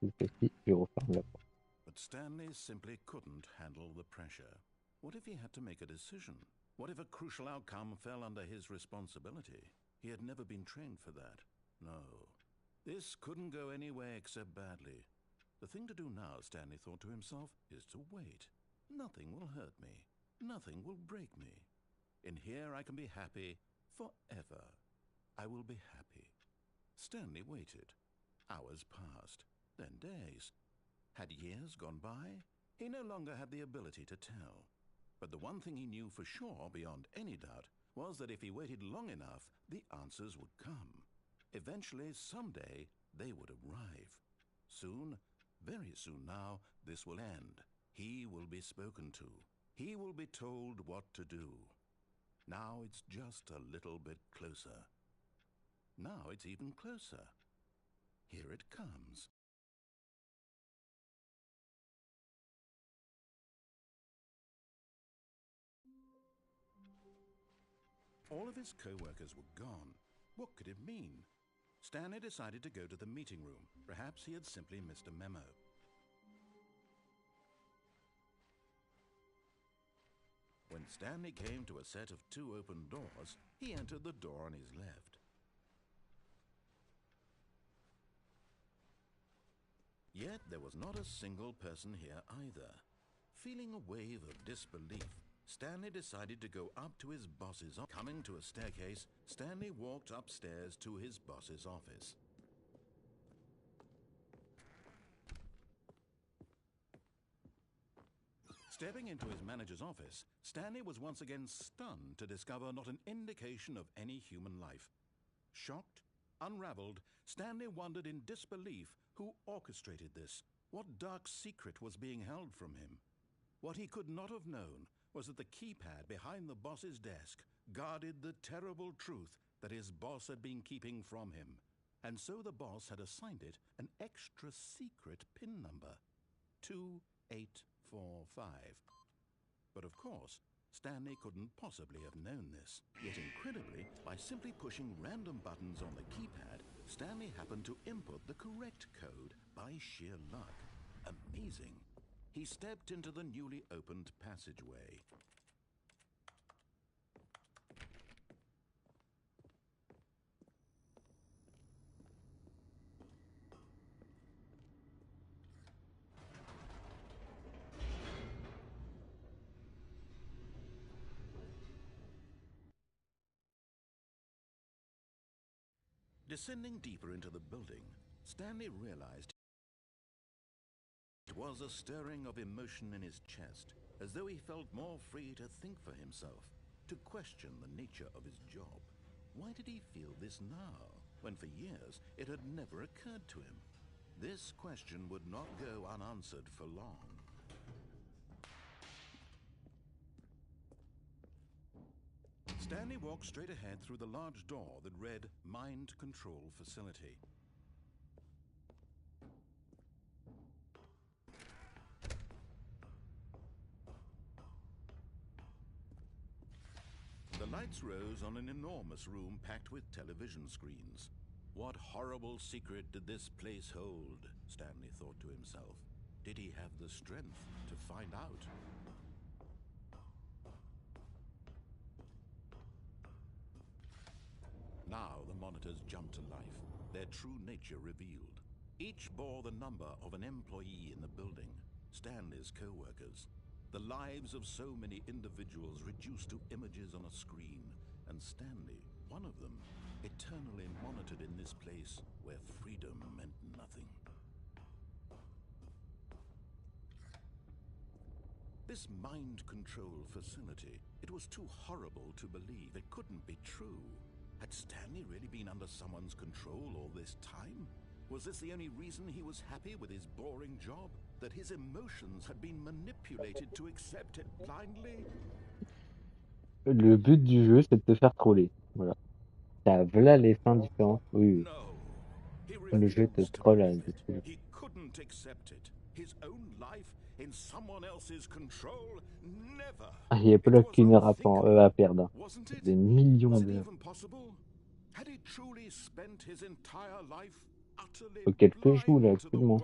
si ceci, je referme la porte. But Stanley simply couldn't handle the pressure. What if he had to make a decision? What if a crucial outcome fell under his responsibility? He had never been trained for that. No. This couldn't go anywhere except badly. The thing to do now, Stanley thought to himself, is to wait. Nothing will hurt me. Nothing will break me. In here I can be happy forever. I will be happy. Stanley waited. Hours passed, then days. Had years gone by? He no longer had the ability to tell. But the one thing he knew for sure, beyond any doubt, was that if he waited long enough, the answers would come. Eventually, someday, they would arrive. Soon, very soon now, this will end. He will be spoken to. He will be told what to do. Now it's just a little bit closer. Now it's even closer. Here it comes. All of his co-workers were gone. What could it mean? Stanley decided to go to the meeting room. Perhaps he had simply missed a memo. When Stanley came to a set of 2 open doors, he entered the door on his left. Yet there was not a single person here either. Feeling a wave of disbelief, Stanley decided to go up to his boss's office. Coming to a staircase, Stanley walked upstairs to his boss's office. Stepping into his manager's office, Stanley was once again stunned to discover not an indication of any human life. Shocked, unraveled, Stanley wondered in disbelief who orchestrated this. What dark secret was being held from him? What he could not have known was that the keypad behind the boss's desk guarded the terrible truth that his boss had been keeping from him. And so the boss had assigned it an extra secret PIN number, 2845. But of course, Stanley couldn't possibly have known this. Yet incredibly, by simply pushing random buttons on the keypad, Stanley happened to input the correct code by sheer luck. Amazing. He stepped into the newly opened passageway. Descending deeper into the building, Stanley realized it was a stirring of emotion in his chest, as though he felt more free to think for himself, to question the nature of his job. Why did he feel this now, when for years it had never occurred to him? This question would not go unanswered for long. Stanley walked straight ahead through the large door that read Mind Control Facility. The lights rose on an enormous room packed with television screens. What horrible secret did this place hold? Stanley thought to himself. Did he have the strength to find out? Now the monitors jumped to life, their true nature revealed. Each bore the number of an employee in the building, Stanley's co-workers. The lives of so many individuals reduced to images on a screen, and Stanley, one of them, eternally monitored in this place where freedom meant nothing. This mind control facility, it was too horrible to believe. It couldn't be true. Had Stanley really been under someone's control all this time? Was this the only reason he was happy with his boring job? That his emotions had been manipulated to accept it blindly? Le but du jeu, c'est de te faire troller. Voilà. T'as voilà les fins différentes. Oui, oui. Le jeu te troll à des trucs. He couldn't accept it. His own life in someone else's control? Never. Ah, il n'y a pas là qu'une heure à perdre. Des millions d'heures. Faut quelques jours là, actuellement.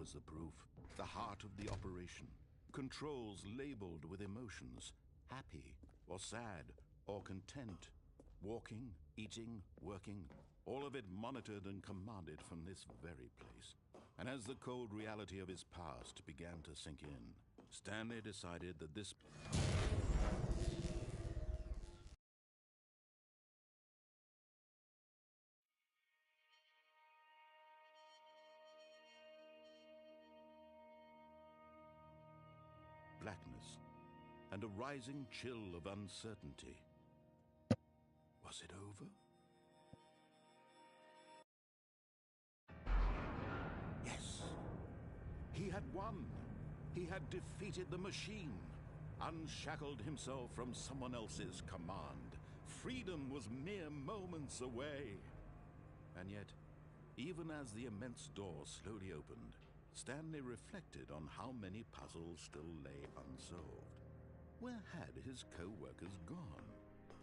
was the proof. The heart of the operation. Controls labeled with emotions. Happy, or sad, or content. Walking, eating, working. All of it monitored and commanded from this very place. And as the cold reality of his past began to sink in, Stanley decided that this... blackness, and a rising chill of uncertainty. Was it over? Yes. He had won. He had defeated the machine, unshackled himself from someone else's command. Freedom was mere moments away. And yet, even as the immense door slowly opened, Stanley reflected on how many puzzles still lay unsolved. Where had his co-workers gone?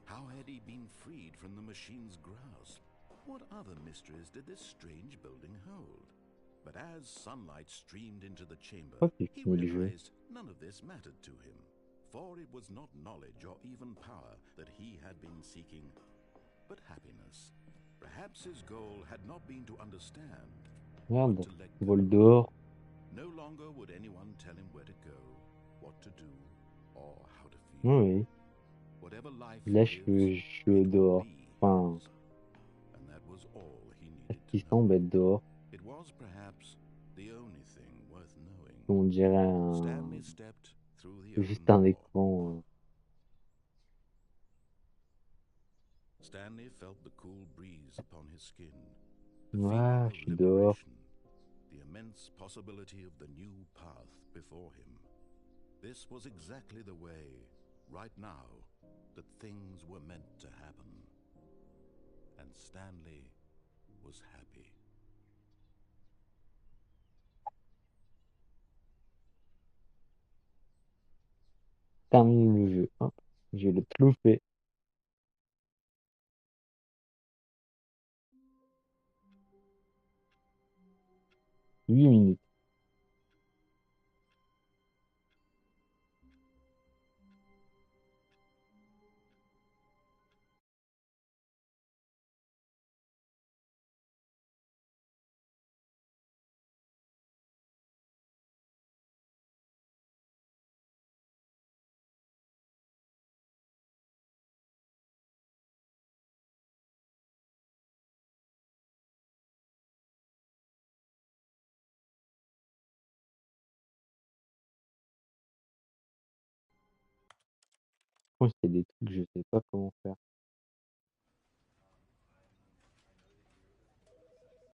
How had he been freed from the machine's grasp? What other mysteries did this strange building hold? But as sunlight streamed into the chamber, Pourquoi c'est he fini le jeu? realized none of this mattered to him. For it was not knowledge or even power that he had been seeking, but happiness. Perhaps his goal had not been to understand, but Regarde, to let vol go. dehors. No longer would anyone tell him where to go, what to do, or how to feel. Oui, Whatever life là is, je suis it will dehors. be Enfin, his. And that was all he ce needed to qui know. semble être dehors. It was perhaps the only thing worth knowing. On dirait Stanley stepped through the juste open un door. écran. Stanley felt the cool breeze upon his skin, the feeling Ouais, of je suis dehors. liberation, the immense possibility of the new path before him. This was exactly the way, right now, that things were meant to happen. And Stanley was happy. Termine le jeu. Hop, je l'ai tout fait. 8 minutes. Je pense qu'il y a des trucs, je sais pas comment faire.